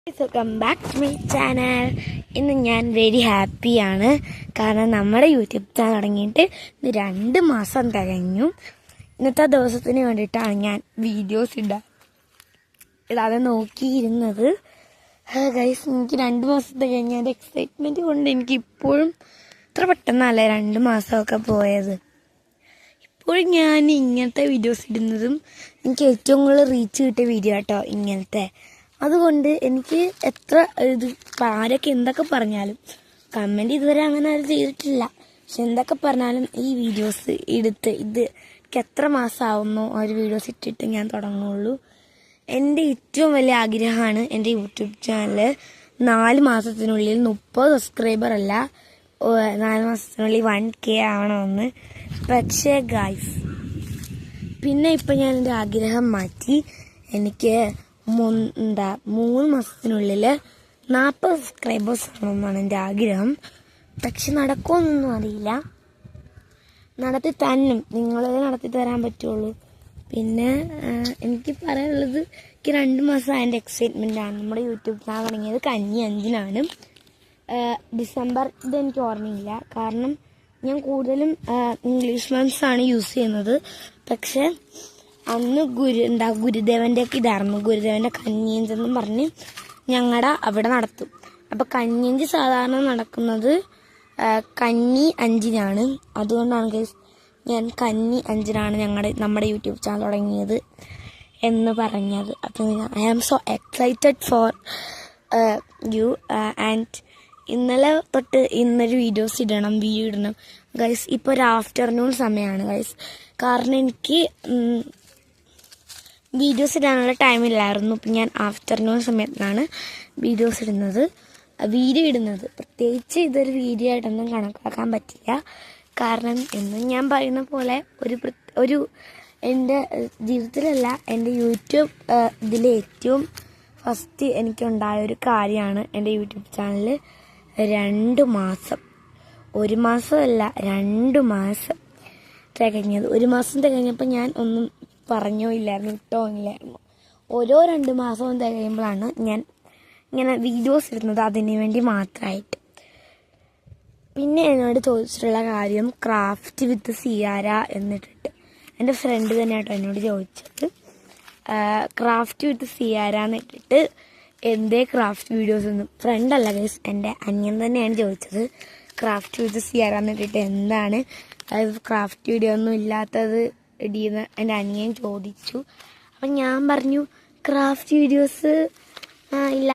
Welcome back to my channel. ഇന്ന് ഞാൻ very ഹാപ്പിയാണ്. കാരണം നമ്മുടെ യൂട്യൂബ് ചാനൽ തുടങ്ങിയിട്ട് ഇന്ന് 2 മാസം തികഞ്ഞു. ഇന്നത്തെ ദിവസത്തിന് വേണ്ടിയിട്ടാണ് ഞാൻ വീഡിയോസ് ഇടാതെ നോക്കിയിരുന്നത്. ഗൈസ്, എനിക്ക് 2 മാസം തികഞ്ഞ എൻ്റെ എക്സൈറ്റ്മെൻറ്റ് കൊണ്ട് എനിക്ക് ഇപ്പോഴും ഇത്ര പെട്ടെന്നല്ലേ 2 മാസമൊക്കെ പോയത്. ഇപ്പോഴും ഞാൻ ഇങ്ങനത്തെ വീഡിയോസ് ഇടുന്നതും എനിക്ക് ഏറ്റവും കൂടുതൽ റീച്ച് കിട്ടിയ വീഡിയോ കേട്ടോ ഇങ്ങനത്തെ. അതുകൊണ്ട് എനിക്ക് എത്ര ഇത് ആരൊക്കെ എന്തൊക്കെ പറഞ്ഞാലും കമൻറ്റ് ഇതുവരെ അങ്ങനെ ആരും ചെയ്തിട്ടില്ല. പക്ഷെ എന്തൊക്കെ പറഞ്ഞാലും ഈ വീഡിയോസ് എടുത്ത് എനിക്ക് എത്ര മാസമാവുന്നോ ആ ഒരു വീഡിയോസ് ഇട്ടിട്ട് ഞാൻ തുടങ്ങുള്ളൂ. എൻ്റെ ഏറ്റവും വലിയ ആഗ്രഹമാണ് എൻ്റെ യൂട്യൂബ് ചാനൽ 4 മാസത്തിനുള്ളിൽ 30 സബ്സ്ക്രൈബർ അല്ല 4 മാസത്തിനുള്ളിൽ 1K ആവണമെന്ന്. പക്ഷേ ഗൈസ്, പിന്നെ ഇപ്പം ഞാൻ എൻ്റെ ആഗ്രഹം മാറ്റി. എനിക്ക് 3 മാസത്തിനുള്ളിൽ 40 സബ്സ്ക്രൈബേഴ്സ് ആണെന്നാണ് എൻ്റെ ആഗ്രഹം. പക്ഷെ നടക്കുമെന്നൊന്നും അറിയില്ല. നടത്തി തന്നും, നിങ്ങളെ നടത്തി തരാൻ പറ്റുള്ളൂ. പിന്നെ എനിക്ക് പറയാനുള്ളത്, എനിക്ക് 2 മാസം അതിൻ്റെ എക്സൈറ്റ്മെൻറ്റാണ്. നമ്മുടെ യൂട്യൂബ് ചാനൽ തുടങ്ങിയത് കന്നി 5-നാണ്. ഡിസംബർ ഇതെനിക്ക് ഓർമ്മയില്ല, കാരണം ഞാൻ കൂടുതലും ഇംഗ്ലീഷ് മന്ത്സാണ് യൂസ് ചെയ്യുന്നത്. പക്ഷെ അന്ന് ഗുരുദേവൻ്റെ ഒക്കെ ഇതായിരുന്നു. ഗുരുദേവൻ്റെ കഞ്ഞിയഞ്ചെന്നും പറഞ്ഞ് ഞങ്ങളുടെ അവിടെ നടത്തും. അപ്പം കഞ്ഞിയഞ്ച് സാധാരണ നടക്കുന്നത് കന്നി 5-നാണ്. അതുകൊണ്ടാണ് ഞാൻ കന്നി 5-നാണ് നമ്മുടെ യൂട്യൂബ് ചാനൽ തുടങ്ങിയത് എന്ന് പറഞ്ഞത്. അപ്പം I am so excited for you. And ഇന്നലെ തൊട്ട് ഇന്നൊരു വീഡിയോ ഇടണം ഗൈസ്. ഇപ്പോൾ ഒരു ആഫ്റ്റർനൂൺ സമയമാണ് ഗൈസ്. കാരണം എനിക്ക് വീഡിയോസ് ഇടാനുള്ള ടൈമില്ലായിരുന്നു. ഇപ്പം ഞാൻ ആഫ്റ്റർനൂൺ സമയത്താണ് വീഡിയോ ഇടുന്നത്. പ്രത്യേകിച്ച് ഇതൊരു വീഡിയോ ആയിട്ടൊന്നും കണക്കാക്കാൻ പറ്റില്ല. കാരണം എന്നും ഞാൻ പറയുന്ന പോലെ ഒരു എൻ്റെ ജീവിതത്തിലല്ല, എൻ്റെ യൂട്യൂബ് ഇതിൽ ഏറ്റവും ഫസ്റ്റ് എനിക്കുണ്ടായ ഒരു കാര്യമാണ് എൻ്റെ യൂട്യൂബ് ചാനൽ 2 മാസം, 1 മാസമല്ല 2 മാസം തികഞ്ഞത്. 1 മാസം തികഞ്ഞപ്പോൾ ഞാൻ ഒന്നും പറഞ്ഞോ ഇല്ലായിരുന്നു, ഇട്ടോ ഇല്ലായിരുന്നു. ഓരോ 2 മാസവും തികയുമ്പോഴാണ് ഞാൻ ഇങ്ങനെ വീഡിയോസ് ഇടുന്നത്, അതിന് വേണ്ടി മാത്രമായിട്ട്. പിന്നെ എന്നോട് ചോദിച്ചിട്ടുള്ള കാര്യം ക്രാഫ്റ്റ് വിത്ത് സിയാര എന്നിട്ടിട്ട് എൻ്റെ ഫ്രണ്ട് തന്നെയാട്ടോ എന്നോട് ചോദിച്ചത്. ക്രാഫ്റ്റ് വിത്ത് സിയാര എന്നിട്ടിട്ട് എന്തേ ക്രാഫ്റ്റ് വീഡിയോസ് ഒന്നും. ഫ്രണ്ടല്ല ഗൈസ്, എൻ്റെ അനിയൻ തന്നെയാണ് ചോദിച്ചത്. ക്രാഫ്റ്റ് വിത്ത് സിയാര എന്നിട്ടിട്ട് എന്താണ് ക്രാഫ്റ്റ് വീഡിയോ ഒന്നും ഇല്ലാത്തത് ഇടിയെന്ന് എൻ്റെ അനിയൻ ചോദിച്ചു. അപ്പം ഞാൻ പറഞ്ഞു ക്രാഫ്റ്റ് വീഡിയോസ് ഇല്ല